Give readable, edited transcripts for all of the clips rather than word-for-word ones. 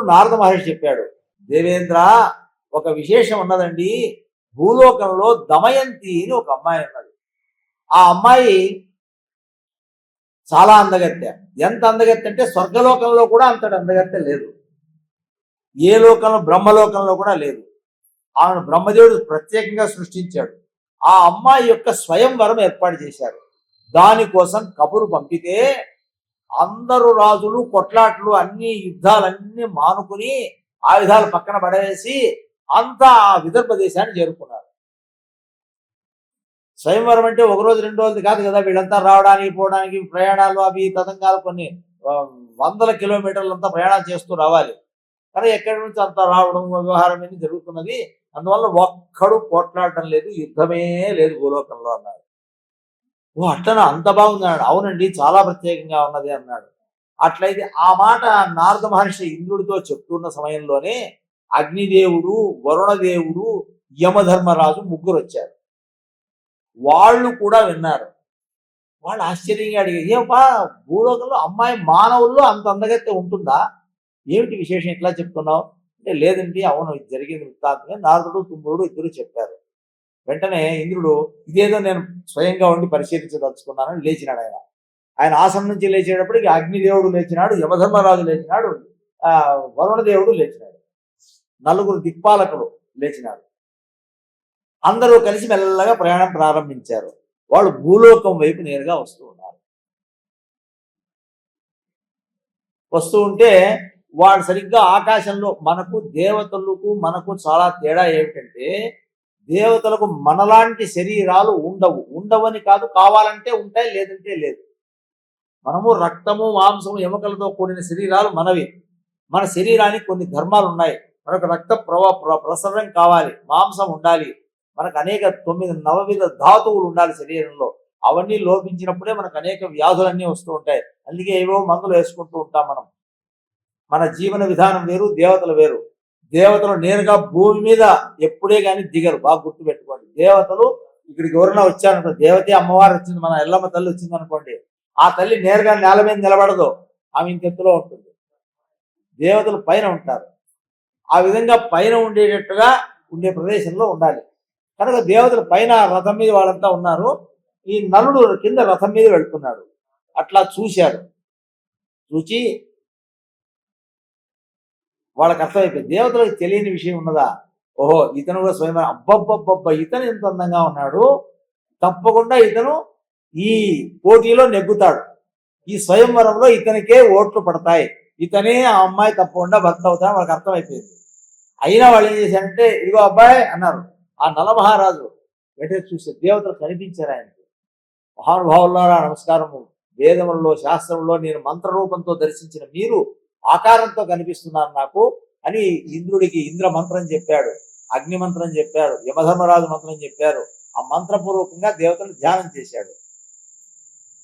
నారద మహర్షి చెప్పాడు, దేవేంద్ర ఒక విశేషం ఉన్నదండి, భూలోకంలో దమయంతి అని ఒక అమ్మాయి ఉన్నది. ఆ అమ్మాయి చాలా అందగత్తె. ఎంత అందగత్తె అంటే స్వర్గలోకంలో కూడా అంతటి అందగత్తె లేదు. ఏ లోకంలో, బ్రహ్మలోకంలో కూడా లేదు. ఆమెను బ్రహ్మదేవుడు ప్రత్యేకంగా సృష్టించాడు. ఆ అమ్మాయి యొక్క స్వయంవరం ఏర్పాటు చేశారు. దానికోసం కబురు పంపితే అందరూ రాజులు కొట్లాట్లు అన్ని యుద్ధాలన్నీ మానుకుని ఆయుధాలు పక్కన పడవేసి అంతా ఆ విదర్భ దేశాన్ని చేరుకున్నారు. స్వయంవరం అంటే ఒక రోజు 2 రోజులు కాదు కదా, వీళ్ళంతా రావడానికి పోవడానికి ప్రయాణాలు అవి తతంగాలు కొన్ని వందల కిలోమీటర్లంతా ప్రయాణం చేస్తూ రావాలి. కానీ ఎక్కడి నుంచి అంతా రావడం వ్యవహారం అనేది జరుగుతున్నది. అందువల్ల ఒక్కడు పోట్లాడటం లేదు, యుద్ధమే లేదు భూలోకంలో అన్నాడు. ఓ అట్లనా, అంత బాగుందన్నాడు. అవునండి, చాలా ప్రత్యేకంగా ఉన్నది అన్నాడు. అట్లయితే ఆ మాట నారద మహర్షి ఇంద్రుడితో చెప్తున్న సమయంలోనే అగ్నిదేవుడు, వరుణదేవుడు, యమధర్మరాజు ముగ్గురు వచ్చారు. వాళ్ళు కూడా విన్నారు. వాళ్ళు ఆశ్చర్యంగా అడిగారు, ఏమపా భూలోకంలో అమ్మాయి మానవుల్లో అంత అందగత్తె ఉంటుందా, ఏమిటి విశేషం ఇట్లా చెప్తున్నావు అంటే, లేదండి అవును ఇది జరిగింది వృత్తాంతంగా నారదుడు తుమ్ముడు ఇద్దరు చెప్పారు. వెంటనే ఇంద్రుడు, ఇదేదో నేను స్వయంగా ఉండి పరిశీలించదలుచుకున్నానని లేచినాడు. ఆయన ఆసనం నుంచి లేచేటప్పటికి అగ్నిదేవుడు లేచినాడు, యమధర్మరాజు లేచినాడు, వరుణదేవుడు లేచినాడు, నలుగురు దిక్పాలకులు లేచినాడు. అందరూ కలిసి మెల్లగా ప్రయాణం ప్రారంభించారు. వాళ్ళు భూలోకం వైపు నేరుగా వస్తూ ఉన్నారు. వస్తూ ఉంటే వాడు సరిగ్గా ఆకాశంలో, మనకు దేవతలకు మనకు చాలా తేడా ఏమిటంటే, దేవతలకు మనలాంటి శరీరాలు ఉండవని కాదు, కావాలంటే ఉంటాయి, లేదంటే లేదు. మనము రక్తము మాంసము ఎముకలతో కూడిన శరీరాలు మనవి. మన శరీరానికి కొన్ని ధర్మాలు ఉన్నాయి. మనకు రక్త ప్రసరణ కావాలి, మాంసం ఉండాలి, మనకు అనేక 9 నవవిధ ధాతువులు ఉండాలి శరీరంలో. అవన్నీ లోపించినప్పుడే మనకు అనేక వ్యాధులన్నీ వస్తూ ఉంటాయి. అందుకే ఏవో మందులు వేసుకుంటూ ఉంటాం మనం. మన జీవన విధానం వేరు, దేవతలు వేరు. దేవతలు నేరుగా భూమి మీద ఎప్పుడే కానీ దిగరు, బాగా గుర్తుపెట్టుకోండి. దేవతలు ఇక్కడికి ఎవరైనా వచ్చారనుకో, దేవతే అమ్మవారు వచ్చింది, మన ఎల్లమ్మ తల్లి వచ్చింది అనుకోండి, ఆ తల్లి నేరుగా నేల మీద నిలబడదు, ఆమె ఇంకెత్తులో ఉంటుంది. దేవతలు పైన ఉంటారు. ఆ విధంగా పైన ఉండేటట్టుగా ఉండే ప్రదేశంలో ఉండాలి. కనుక దేవతలు పైన రథం మీద వాళ్ళంతా ఉన్నారు, ఈ నలుడు కింద రథం మీద వెళ్తున్నాడు. అట్లా చూశాడు. చూచి వాళ్ళకి అర్థమైపోయింది, దేవతలకు తెలియని విషయం ఉన్నదా, ఓహో ఇతను కూడా స్వయం, అబ్బబ్బబ్బబ్బ ఇతను ఎంత అందంగా ఉన్నాడు, తప్పకుండా ఇతను ఈ పోటీలో నెగ్గుతాడు, ఈ స్వయంవరంలో ఇతనికే ఓట్లు పడతాయి, ఇతనే ఆ అమ్మాయి తప్పకుండా భర్త అవుతాడు. వాళ్ళకి అర్థమైపోయింది. అయినా వాళ్ళు ఏం చేశారంటే, ఇదిగో అబ్బాయి అన్నారు. ఆ నలమహారాజు వెంటనే చూస్తే దేవతలు కనిపించారు ఆయనకి. మహానుభావులారా నమస్కారము, వేదములలో శాస్త్రంలో నేను మంత్రరూపంతో దర్శించిన మీరు ఆకారంతో కనిపిస్తున్నారు నాకు అని ఇంద్రుడికి ఇంద్ర మంత్రం చెప్పాడు, అగ్ని మంత్రం చెప్పాడు, యమధర్మరాజు మంత్రం చెప్పారు. ఆ మంత్రపూర్వకంగా దేవతలు ధ్యానం చేశాడు.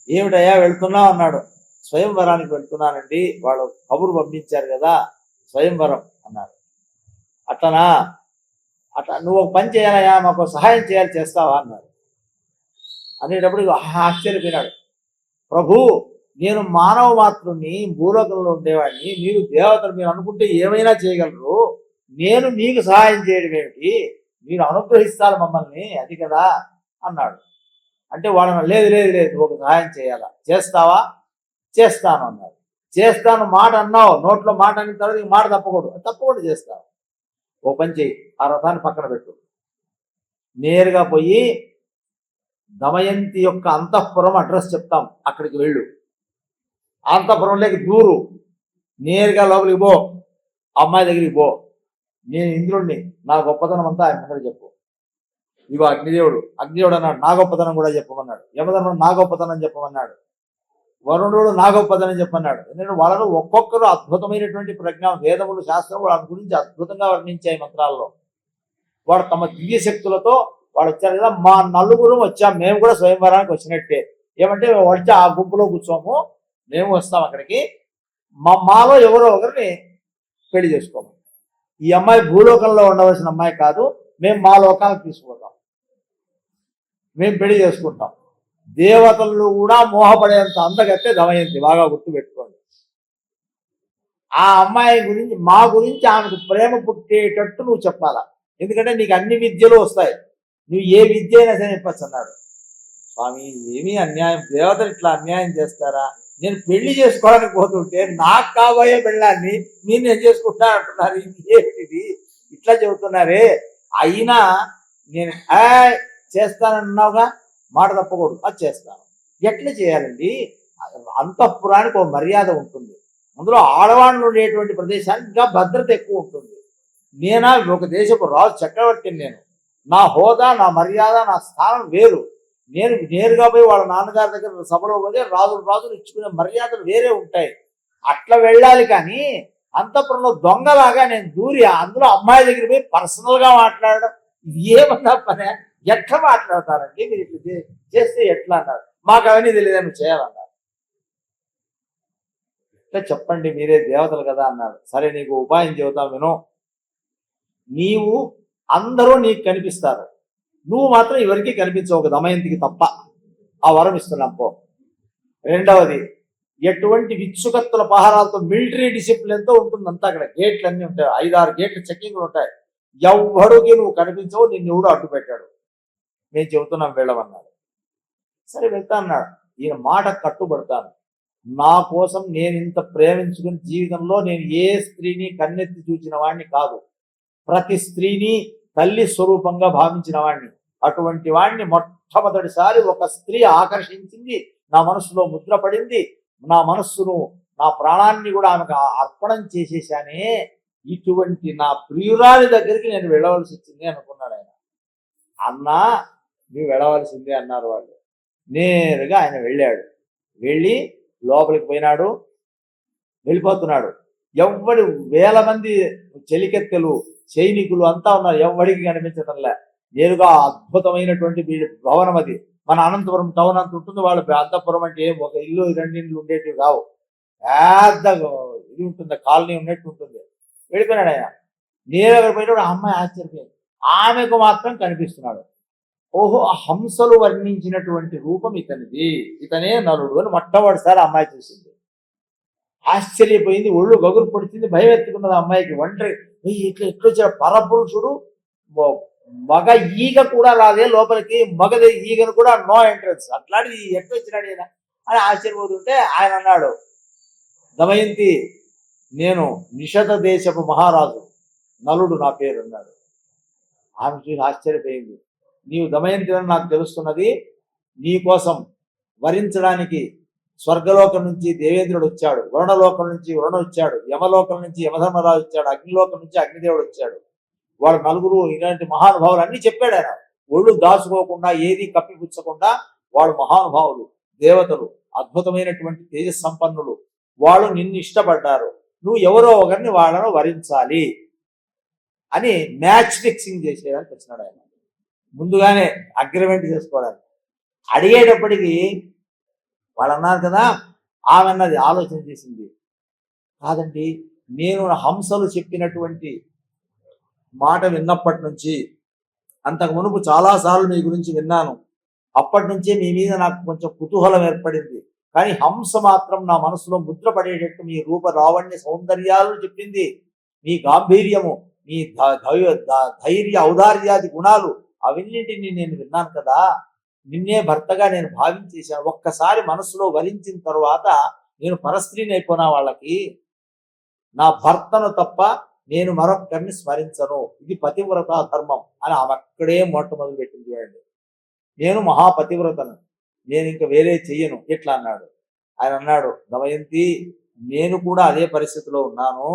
ఏమిటయ్యా వెళ్తున్నావు అన్నాడు. స్వయంవరానికి వెళ్తున్నానండి, వాళ్ళు కబురు పంపించారు కదా స్వయంవరం అన్నారు. అట్లనా, అట్లా నువ్వు ఒక పని చేయాలయ్యా, మాకు సహాయం చేయాలి, చేస్తావా అన్నారు. అనేటప్పుడు ఆశ్చర్యపోయినాడు. ప్రభు నేను మానవ మాత్రుని, భూలోకంలో ఉండేవాడిని, మీరు దేవతలు, మీరు అనుకుంటే ఏమైనా చేయగలరు, నేను మీకు సహాయం చేయడం ఏమిటి, మీరు అనుగ్రహిస్తారు మమ్మల్ని, అది కదా అన్నాడు. అంటే వాళ్ళని లేదు లేదు లేదు ఒక సహాయం చేయాలా, చేస్తావా, చేస్తాను అన్నాడు. చేస్తాను మాట అన్నావు, నోట్లో మాట అన్న తర్వాత ఈ మాట తప్పకూడదు, తప్పకుండా చేస్తాను. ఓ పని చేయి, ఆ రథాన్ని పక్కన పెట్టు, నేరుగా పోయి దమయంతి యొక్క అంతఃపురం అడ్రస్ చెప్తాం, అక్కడికి వెళ్ళు, అంతఃపురంలోకి దూరు, నేరుగా లోపలికి పో, అమ్మాయి దగ్గరికి పో, నేను ఇంద్రుడిని, నా గొప్పతనం అంతా ఆయన ముందర చెప్పు. ఇగో అగ్నిదేవుడు అన్నాడు, నా గొప్పతనం కూడా చెప్పమన్నాడు. యమధర్ముడు నా గొప్పతనం చెప్పమన్నాడు. వరుణుడు నా గొప్పతనం చెప్పన్నాడు. ఎందుకంటే వాళ్ళలో ఒక్కొక్కరు అద్భుతమైనటువంటి ప్రజ్ఞ, వేదములు శాస్త్రం వాళ్ళ గురించి అద్భుతంగా వర్ణించాయి మంత్రాల్లో. వాడు తమ దివ్య శక్తులతో వాళ్ళు వచ్చారు కదా, మా నలుగురు వచ్చాం, మేము కూడా స్వయంవరానికి వచ్చినట్టే. ఏమంటే వచ్చి ఆ గుంపులో కూర్చోము, మేము వస్తాం అక్కడికి, మాలో ఎవరో ఒకరిని పెళ్లి చేసుకోము. ఈ అమ్మాయి భూలోకంలో ఉండవలసిన అమ్మాయి కాదు, మేము మా లోకాలకు తీసుకుపోతాం, మేము పెళ్లి చేసుకుంటాం. దేవతలు కూడా మోహపడేంత అందగత్తే దమయంతి, బాగా గుర్తుపెట్టుకోండి. ఆ అమ్మాయి గురించి మా గురించి ఆమెకు ప్రేమ పుట్టేటట్టు నువ్వు చెప్పాలా, ఎందుకంటే నీకు అన్ని విద్యలు వస్తాయి, నువ్వు ఏ విద్య అయినా సరే చెప్పచ్చు అన్నాడు. స్వామి ఏమీ అన్యాయం, దేవతలు ఇట్లా అన్యాయం చేస్తారా? నేను పెళ్లి చేసుకోవడానికి పోతుంటే నాకు కాబోయే పెళ్ళాన్ని మీరు నేను చేసుకుంటా అంటున్నారు, ఏంటిది ఇట్లా చెబుతున్నారే? అయినా నేను చేస్తానన్నావుగా, మాట తప్పకూడదు, అది చేస్తాను. ఎట్లా చేయాలండి? అంతఃపురానికి ఒక మర్యాద ఉంటుంది, అందులో ఆడవాళ్ళు ఉండేటువంటి ప్రదేశానికి ఇంకా భద్రత ఎక్కువ ఉంటుంది. నేనా ఒక దేశపు రాజు చక్రవర్తిని, నేను నా హోదా, నా మర్యాద, నా స్థానం వేరు. నేను నేరుగా పోయి వాళ్ళ నాన్నగారి దగ్గర సభలో పోతే రాజులు ఇచ్చుకునే మర్యాదలు వేరే ఉంటాయి. అట్లా వెళ్ళాలి. కానీ అంతఃపురంలో దొంగలాగా నేను దూరి అందులో అమ్మాయి దగ్గర పోయి పర్సనల్గా మాట్లాడడం, ఇది ఏమన్నా పనే? ఎట్లా మాట్లాడతారండి మీరు? ఇట్లా చేస్తే ఎట్లా అన్నారు. మాకు అవన్నీ తెలియదు, నువ్వు చేయాలన్నారు. ఇట్లా చెప్పండి, మీరే దేవతలు కదా అన్నాడు. సరే నీకు ఉపాయం చెబుతాం విను. నీవు అందరూ నీకు కనిపిస్తారు, నువ్వు మాత్రం ఎవరికి కనిపించవు, దమయంతికి తప్ప. ఆ వరం ఇస్తున్నాం పో. రెండవది, ఎటువంటి విత్సుకత్తుల పహారాలతో మిలిటరీ డిసిప్లిన్తో ఉంటుంది అంతా. అక్కడ గేట్లు అన్నీ ఉంటాయి, 5-6 గేట్లు చెక్కింగ్లు ఉంటాయి. ఎవ్వడికి నువ్వు కనిపించవు, నిన్ను ఎవడు అడ్డు పెట్టాడు, నేను చెబుతున్నాం వెళ్ళమన్నాడు. సరే వెళ్తా అన్నాడు. ఈయన మాట కట్టుబడతాను, నా కోసం నేను ఇంత ప్రేమించుకుని జీవితంలో నేను ఏ స్త్రీని కన్నెత్తి చూచిన వాడిని కాదు, ప్రతి స్త్రీని తల్లి స్వరూపంగా భావించిన వాడిని. అటువంటి వాడిని మొట్టమొదటిసారి ఒక స్త్రీ ఆకర్షించింది, నా మనసులో ముద్ర పడింది, నా మనస్సును, నా ప్రాణాన్ని కూడా ఆమెకు అర్పణం చేసేసానే. ఇటువంటి నా ప్రియురాలి దగ్గరికి నేను వెళ్ళవలసి వచ్చింది అనుకున్నాడు ఆయన. అన్నా నువ్వు వెళ్ళవలసిందే అన్నారు వాళ్ళు. నేరుగా ఆయన వెళ్ళాడు. వెళ్ళి లోపలికి పోయినాడు, వెళ్ళిపోతున్నాడు. ఎవ్వడి 1000 మంది చెలికెత్తెలు సైనికులు అంతా ఉన్నారు, ఎవ్వడికి కనిపించటంలే. నేరుగా అద్భుతమైనటువంటి భవనం అది. మన అనంతపురం టౌన్ అంత ఉంటుంది, వాళ్ళ అంతపురం అంటే ఒక ఇల్లు 2 ఇండ్లు ఉండేటివి కావు, పెద్ద ఇది ఉంటుంది, కాలనీ ఉన్నట్టు ఉంటుంది. వెళ్ళిపోయినాడు ఆయన. నేరుగా పోయినప్పుడు అమ్మాయి ఆశ్చర్యపోయింది, ఆమెకు మాత్రం కనిపిస్తున్నాడు. ఓహో, హంసలు వర్ణించినటువంటి రూపం ఇతనిది, ఇతనే నలుడు అని మొట్టమొదటిసారి అమ్మాయి చూసింది. ఆశ్చర్యపోయింది, ఒళ్ళు గగురు పొడిచింది, భయం ఎత్తుకున్నది అమ్మాయికి. ఒంటరి ఇట్లా ఎట్లొచ్చిన పరపురుషుడు, మగ ఈగ కూడా రాదే లోపలికి, మగది ఈగను కూడా నో ఎంట్రన్స్, అట్లాంటిది ఎట్లొచ్చినాడు ఈయన అని ఆశ్చర్యపోతుంటే ఆయన అన్నాడు, దమయంతి నేను నిషధ దేశపు మహారాజు, నలుడు నా పేరు అన్నాడు. ఆమె చూసి ఆశ్చర్యపోయింది. నీవు దమయంతి అని నాకు తెలుస్తున్నది, నీ కోసం వరించడానికి స్వర్గలోకం నుంచి దేవేంద్రుడు వచ్చాడు, వరుణలోకం నుంచి వరుణ వచ్చాడు, యమలోకం నుంచి యమధర్మరాజు వచ్చాడు, అగ్నిలోకం నుంచి అగ్నిదేవుడు వచ్చాడు. వాడు నలుగురు ఇలాంటి మహానుభావులు అన్ని చెప్పాడు ఆయన. ఒళ్ళు దాచుకోకుండా, ఏది కప్పిపుచ్చకుండా, వాడు మహానుభావులు, దేవతలు, అద్భుతమైనటువంటి తేజస్ సంపన్నులు, వాళ్ళు నిన్ను ఇష్టపడ్డారు, నువ్వు ఎవరో ఒకరిని వాళ్ళను వరించాలి అని మ్యాచ్ ఫిక్సింగ్ చేసేదానికి వచ్చినాడు ఆయన. ముందుగానే అగ్రిమెంట్ చేసుకోవడానికి. అడిగేటప్పటికి వాళ్ళు అన్నారు కదా, ఆమె అన్నది ఆలోచన చేసింది, కాదండి నేను హంసలు చెప్పినటువంటి మాట విన్నప్పటి నుంచి, అంతకు మునుపు చాలాసార్లు మీ గురించి విన్నాను, అప్పటి నుంచే మీ మీద నాకు కొంచెం కుతూహలం ఏర్పడింది. కానీ హంస మాత్రం నా మనసులో ముద్ర పడేటట్టు మీ రూప లావణ్య సౌందర్యాలు చెప్పింది, మీ గాంభీర్యము, మీ ధైర్య ఔదార్యాది గుణాలు అవన్నింటినీ నేను విన్నాను కదా, నిన్నే భర్తగా నేను భావించేశాను. ఒక్కసారి మనసులో వరించిన తర్వాత నేను పరస్త్రీని అయిపోయినా వాళ్ళకి, నా భర్తను తప్ప నేను మరొక్కరిని స్మరించను, ఇది పతివ్రత ధర్మం అని ఆమె అక్కడే మొట్టమొదలు పెట్టింది. చూడండి, నేను మహాపతివ్రతను, నేను ఇంకా వేరే చెయ్యను ఇట్లా అన్నాడు. ఆయన అన్నాడు, దమయంతి నేను కూడా అదే పరిస్థితిలో ఉన్నాను,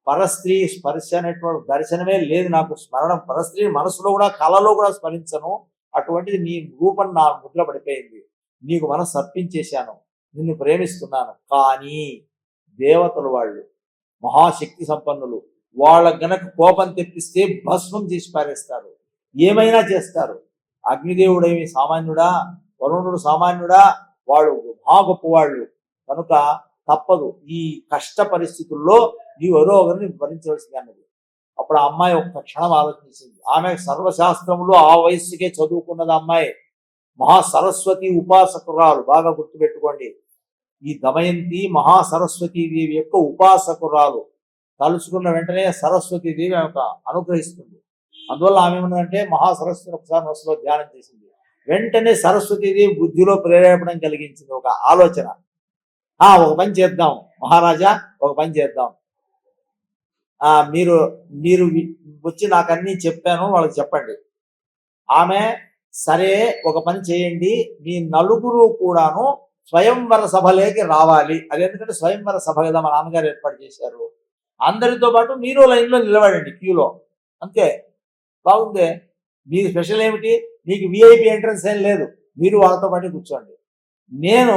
పరస్త్రీ స్పర్శ అనేటువంటి దర్శనమే లేదు నాకు, స్మరణం పరస్త్రీ మనసులో కూడా కళలో కూడా స్మరించను, అటువంటిది నీ రూపం నా ముద్ర పడిపోయింది, నీకు మనసు అర్పించేశాను, నిన్ను ప్రేమిస్తున్నాను. కానీ దేవతలు వాళ్ళు మహాశక్తి సంపన్నులు, వాళ్ళకు గనక కోపం తెప్పిస్తే భస్మం చేసి పారేస్తారు, ఏమైనా చేస్తారు. అగ్నిదేవుడేమి సామాన్యుడా, వరుణుడు సామాన్యుడా, వాళ్ళు మహా గొప్పవాళ్ళు, కనుక తప్పదు, ఈ కష్ట పరిస్థితుల్లో నీవెవరో ఒకరిని భరించవలసింది అన్నది. అప్పుడు ఆ అమ్మాయి ఒక్క క్షణం ఆలోచించింది. ఆమె సర్వశాస్త్రములు ఆ వయస్సుకే చదువుకున్నది అమ్మాయి, మహా సరస్వతి ఉపాసకురాలు, బాగా గుర్తుపెట్టుకోండి. ఈ దమయంతి మహాసరస్వతీదేవి యొక్క ఉపాసకురాలు. తలుచుకున్న వెంటనే సరస్వతీదేవి ఆమెకు అనుగ్రహిస్తుంది. అందువల్ల ఆమె ఏమన్నదంటే మహాసరస్వతిని ఒకసారి మనసులో ధ్యానం చేసింది. వెంటనే సరస్వతీదేవి బుద్ధిలో ప్రేరేపణ కలిగించింది ఒక ఆలోచన. ఒక పని చేద్దాం మహారాజా, ఒక పని చేద్దాం. మీరు మీరు వచ్చి నాకు అన్నీ చెప్పాను, వాళ్ళకి చెప్పండి. ఆమె సరే ఒక పని చేయండి, మీ నలుగురు కూడాను స్వయంవర సభలోకి రావాలి. అది ఎందుకంటే స్వయంవర సభ కదా మా నాన్నగారు ఏర్పాటు చేశారు. అందరితో పాటు మీరు లైన్లో నిలబడండి, క్యూలో. అంతే, బాగుందే. మీ స్పెషల్ ఏమిటి? మీకు విఐపి ఎంట్రన్స్ ఏం లేదు, మీరు వాళ్ళతో పాటు కూర్చోండి. నేను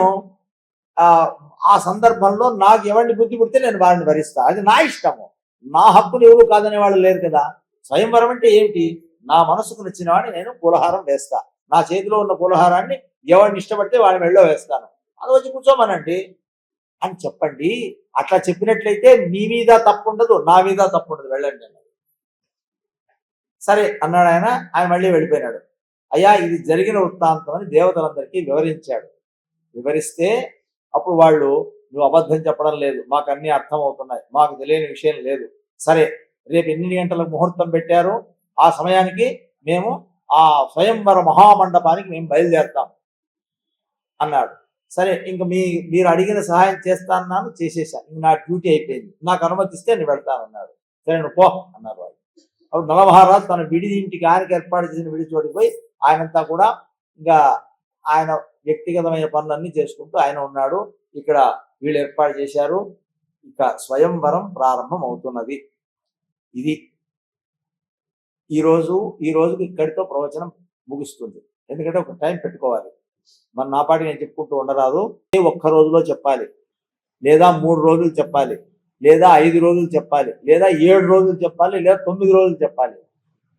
ఆ సందర్భంలో నాకు ఎవరిని బుద్ధి పుడితే నేను వారిని భరిస్తా, అది నా ఇష్టము. నా హక్కును ఎవరు కాదనే వాళ్ళు లేరు కదా. స్వయంవరం అంటే ఏమిటి? నా మనసుకు నచ్చిన వాడిని నేను పూలహారం వేస్తా. నా చేతిలో ఉన్న పూలహారాన్ని ఎవరిని ఇష్టపడితే వాడిని మెళ్ళో వేస్తాను. అది వచ్చి కూర్చోమనండి అని చెప్పండి. అట్లా చెప్పినట్లయితే మీ మీద తప్పు ఉండదు, నా మీద తప్పు ఉండదు, వెళ్ళండి అన్నాడు. సరే అన్నాడు ఆయన. ఆయన మళ్ళీ వెళ్ళిపోయినాడు. అయ్యా, ఇది జరిగిన వృత్తాంతం అని దేవతలందరికీ వివరించాడు. వివరిస్తే అప్పుడు వాళ్ళు, నువ్వు అబద్ధం చెప్పడం లేదు, మాకు అన్నీ అర్థమవుతున్నాయి, మాకు తెలియని విషయం లేదు. సరే, రేపు ఎన్ని గంటలకు ముహూర్తం పెట్టారు, ఆ సమయానికి మేము ఆ స్వయంవర మహామండపానికి మేము బయలుదేరుతాం అన్నాడు. సరే, ఇంక మీరు అడిగిన సహాయం చేస్తానన్నాను, చేసేసాను, ఇంక నా డ్యూటీ అయిపోయింది, నాకు అనుమతిస్తే నేను వెళ్తానన్నాడు. సరే నువ్వు పో అన్నారు వాళ్ళు. అప్పుడు నలమహారాజు తన విడి ఇంటికి ఆయనకి ఏర్పాటు చేసిన విడి చోటికి పోయి ఆయనంతా కూడా ఇంకా ఆయన వ్యక్తిగతమైన పనులన్నీ చేసుకుంటూ ఆయన ఉన్నాడు. ఇక్కడ వీళ్ళు ఏర్పాటు చేశారు. ఇక స్వయంవరం ప్రారంభం అవుతున్నది. ఇది ఈ రోజుకి ఇక్కడితో ప్రవచనం ముగుస్తుంది. ఎందుకంటే ఒక టైం పెట్టుకోవాలి. మన నా పాటి నేను చెప్పుకుంటూ ఉండరాదు. ఒక్క రోజులో చెప్పాలి, లేదా 3 రోజులు చెప్పాలి, లేదా 5 రోజులు చెప్పాలి, లేదా 7 రోజులు చెప్పాలి, లేదా 9 రోజులు చెప్పాలి.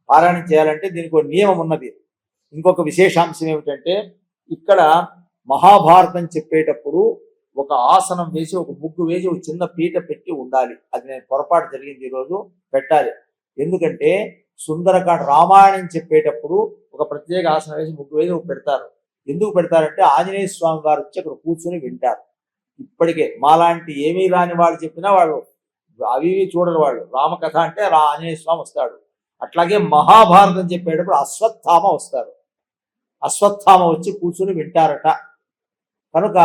పారాయణం చేయాలంటే దీనికి ఒక నియమం ఉన్నది. ఇంకొక విశేషాంశం ఏమిటంటే, ఇక్కడ మహాభారతం చెప్పేటప్పుడు ఒక ఆసనం వేసి, ఒక ముగ్గు వేసి, ఒక చిన్న పీట పెట్టి ఉండాలి. అది నేను పొరపాటు జరిగింది, ఈరోజు పెట్టాలి. ఎందుకంటే సుందరకాండ రామాయణం చెప్పేటప్పుడు ఒక ప్రత్యేక ఆసనం వేసి ముగ్గు వేసి పెడతారు. ఎందుకు పెడతారంటే ఆంజనేయ స్వామి వారు వచ్చి అక్కడ కూర్చొని వింటారు. ఇప్పటికే మాలాంటి ఏమీ రాని వాళ్ళు చెప్పినా వాళ్ళు అవి చూడరు. వాళ్ళు రామకథ అంటే ఆంజనేయ స్వామి వస్తాడు. అట్లాగే మహాభారతం చెప్పేటప్పుడు అశ్వత్థామ వస్తారు. అశ్వత్థామ వచ్చి కూర్చొని వింటారట. కనుక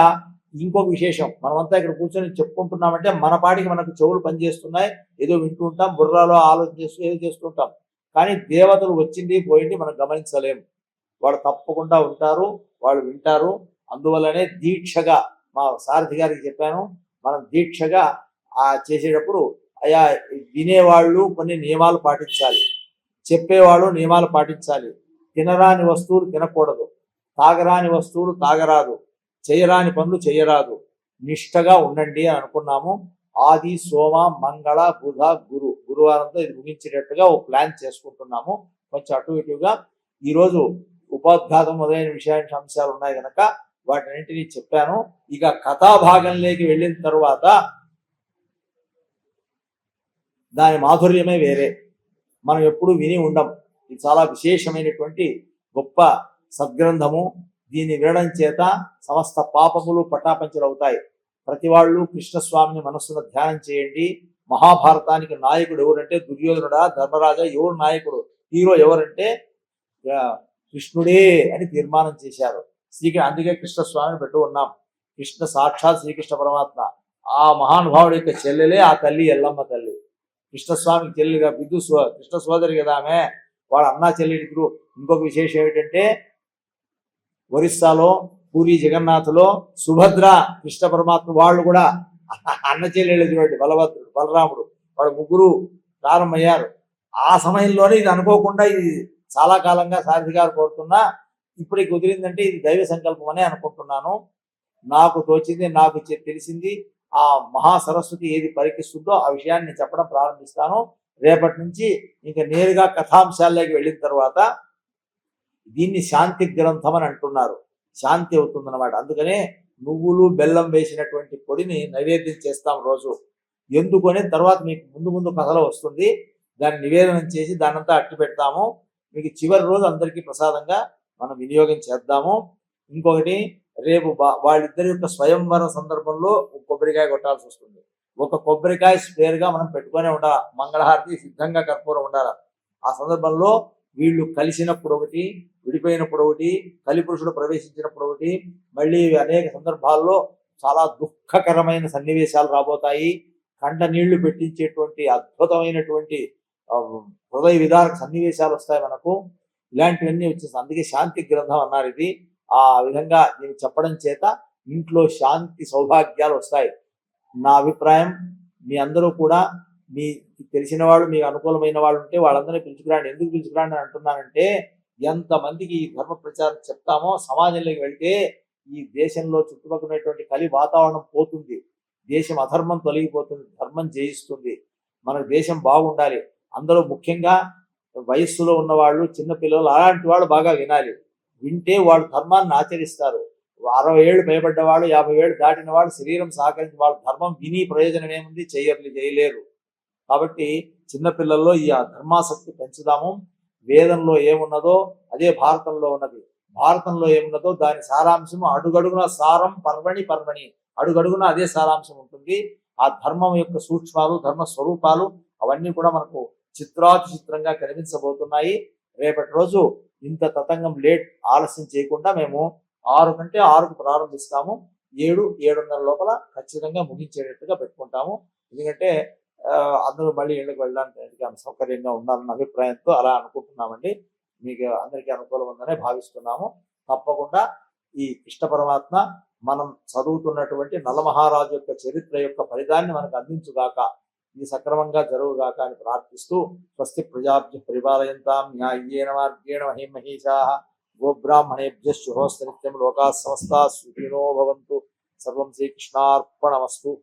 ఇంకొక విశేషం, మనమంతా ఇక్కడ కూర్చొని చెప్పుకుంటున్నామంటే మన పాటికి మనకు చెవులు పనిచేస్తున్నాయి, ఏదో వింటూ ఉంటాం, బుర్రలో ఆలోచన చేస్తూ ఏదో చేస్తుంటాం. కానీ దేవతలు వచ్చింది పోయింది మనం గమనించలేము. వాళ్ళు తప్పకుండా ఉంటారు, వాళ్ళు వింటారు. అందువల్లనే దీక్షగా మా సారథి గారికి చెప్పాను, మనం దీక్షగా చేసేటప్పుడు అయా వినేవాళ్ళు కొన్ని నియమాలు పాటించాలి, చెప్పేవాళ్ళు నియమాలు పాటించాలి. తినరాని వస్తువులు తినకూడదు, తాగరాని వస్తువులు తాగరాదు, చేయరాని పనులు చేయరాదు, నిష్టగా ఉండండి అని అనుకున్నాము. ఆది సోమ మంగళ బుధ గురువారంతో ఇది ముగించేటట్టుగా ఒక ప్లాన్ చేసుకుంటున్నాము. కొంచెం అటు ఇటుగా ఈరోజు ఉపోద్ఘాతం మొదలైన అంశాలు ఉన్నాయి కనుక వాటిన్నింటినీ చెప్పాను. ఇక కథాభాగంలోకి వెళ్ళిన తరువాత దాని మాధుర్యమే వేరే, మనం ఎప్పుడు విని ఉండం. ఇది చాలా విశేషమైనటువంటి గొప్ప సద్గ్రంథము. దీన్ని వినడం చేత సమస్త పాపములు పటాపంచలవుతాయి. ప్రతి వాళ్ళు కృష్ణస్వామిని మనస్సును ధ్యానం చేయండి. మహాభారతానికి నాయకుడు ఎవరంటే దుర్యోధనుడా, ధర్మరాజా, ఎవరు నాయకుడు, హీరో ఎవరంటే కృష్ణుడే అని తీర్మానం చేశారు. అందుకే కృష్ణస్వామిని పెట్టు ఉన్నాం. కృష్ణ సాక్షాత్ శ్రీకృష్ణ పరమాత్మ. ఆ మహానుభావుడి యొక్క చెల్లెలే ఆ తల్లి ఎల్లమ్మ తల్లి. కృష్ణస్వామికి చెల్లిగా కృష్ణ సోదరి కదా ఆమె, వాళ్ళ అన్నా చెల్లెలిద్దరు. ఇంకొక విశేషం ఏమిటంటే ఒరిస్సాలో పూరి జగన్నాథ్లో సుభద్ర కృష్ణ పరమాత్మ వాళ్ళు కూడా అన్న చెల్లెళ్ళు చూడండి. బలభద్రుడు బలరాముడు వాడు ముగ్గురు ప్రారంభమయ్యారు. ఆ సమయంలోనే ఇది అనుకోకుండా, ఇది చాలా కాలంగా సారథి గారు కోరుతున్నా ఇప్పటికి కుదిరిందంటే ఇది దైవ సంకల్పం అనే అనుకుంటున్నాను. నాకు తోచింది, నాకు తెలిసింది, ఆ మహాసరస్వతి ఏది పరికిస్తుందో ఆ విషయాన్ని చెప్పడం ప్రారంభిస్తాను. రేపటి నుంచి ఇంకా నేరుగా కథాంశాల్లోకి వెళ్ళిన తర్వాత దీన్ని శాంతి గ్రంథం అని అంటున్నారు. శాంతి అవుతుందన్నమాట. అందుకనే నువ్వులు బెల్లం వేసినటువంటి పొడిని నైవేద్యం చేస్తాం రోజు. ఎందుకనే తర్వాత మీకు ముందు ముందు కథలో వస్తుంది. దాన్ని నివేదనం చేసి దానంతా అట్టి పెడతాము. మీకు చివరి రోజు అందరికీ ప్రసాదంగా మనం వినియోగం చేద్దాము. ఇంకొకటి, రేపు వాళ్ళిద్దరి యొక్క స్వయంవర సందర్భంలో ఒక కొబ్బరికాయ కొట్టాల్సి వస్తుంది. ఒక కొబ్బరికాయ స్పేర్గా మనం పెట్టుకునే ఉండాలి. మంగళహారతి సిద్ధంగా కర్పూరం ఉండాలి. ఆ సందర్భంలో వీళ్ళు కలిసినప్పుడు ఒకటి, విడిపోయినప్పుడు ఒకటి, కలిపురుషుడు ప్రవేశించినప్పుడు ఒకటి, మళ్ళీ అనేక సందర్భాల్లో చాలా దుఃఖకరమైన సన్నివేశాలు రాబోతాయి. కంట నీళ్లు పెట్టించేటువంటి అద్భుతమైనటువంటి హృదయ విదారక సన్నివేశాలు వస్తాయి మనకు. ఇలాంటివన్నీ వచ్చేసి అందుకే శాంతి గ్రంథం అన్నారు ఇది. ఆ విధంగా నేను చెప్పడం చేత ఇంట్లో శాంతి సౌభాగ్యాలు వస్తాయి. నా అభిప్రాయం, మీ అందరూ కూడా మీకు తెలిసిన వాళ్ళు, మీకు అనుకూలమైన వాళ్ళు ఉంటే వాళ్ళందరినీ పిలుచుకురాండి. ఎందుకు పిలుచుకురాండి అని అంటున్నానంటే, ఎంతమందికి ఈ ధర్మ ప్రచారం చెప్తామో సమాజంలోకి వెళ్తే ఈ దేశంలో చుట్టుపక్కలటువంటి కలి వాతావరణం పోతుంది, దేశం అధర్మం తొలగిపోతుంది, ధర్మం జయిస్తుంది. మన దేశం బాగుండాలి. అందులో ముఖ్యంగా వయస్సులో ఉన్నవాళ్ళు, చిన్నపిల్లలు, అలాంటి వాళ్ళు బాగా వినాలి. వింటే వాళ్ళు ధర్మాన్ని ఆచరిస్తారు. 60 ఏళ్ళు భయపడ్డ వాళ్ళు, 50 ఏళ్ళు దాటిన వాళ్ళు, శరీరం సహకరించి వాళ్ళ ధర్మం విని ప్రయోజనం ఏముంది? చేయలేరు. కాబట్టి చిన్నపిల్లల్లో ఈ ధర్మాసక్తి పెంచుదాము. వేదంలో ఏమున్నదో అదే భారతంలో ఉన్నది. భారతంలో ఏమున్నదో దాని సారాంశము అడుగడుగున సారం పర్వణి అడుగడుగున అదే సారాంశం ఉంటుంది. ఆ ధర్మం యొక్క సూక్ష్మాలు, ధర్మ స్వరూపాలు అవన్నీ కూడా మనకు చిత్రాతి చిత్రంగా కనిపించబోతున్నాయి. రేపటి రోజు ఇంత తతంగం ఆలస్యం చేయకుండా మేము 6 కంటే 6కు ప్రారంభిస్తాము. 7-7:30 లోపల ఖచ్చితంగా ముగించేటట్టుగా పెట్టుకుంటాము. ఎందుకంటే అందరూ మళ్ళీ ఇళ్ళకి వెళ్ళడానికి సౌకర్యంగా ఉండాలన్న అభిప్రాయంతో అలా అనుకుంటున్నామండి. మీకు అందరికీ అనుకూలం ఉందనే భావిస్తున్నాము. తప్పకుండా ఈ కృష్ణ పరమాత్మ మనం చదువుతున్నటువంటి నలమహారాజు యొక్క చరిత్ర యొక్క ఫలితాన్ని మనకు అందించుగాక, ఇది సక్రమంగా జరుగుగాక అని ప్రార్థిస్తూ, స్వస్తి ప్రజాభ్య పరిపాలయంతాం న్యాయేన మార్గేణ మహిమహీషాః గోబ్రాహ్మణేభ్యః శుభమస్తు నిత్యం లోకాః సమస్తాః సుఖినో భవంతు. సర్వం శ్రీకృష్ణార్పణమస్తు.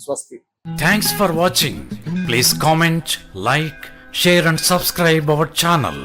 స్వస్తి. Thanks for watching. Please comment, like, share and subscribe our channel.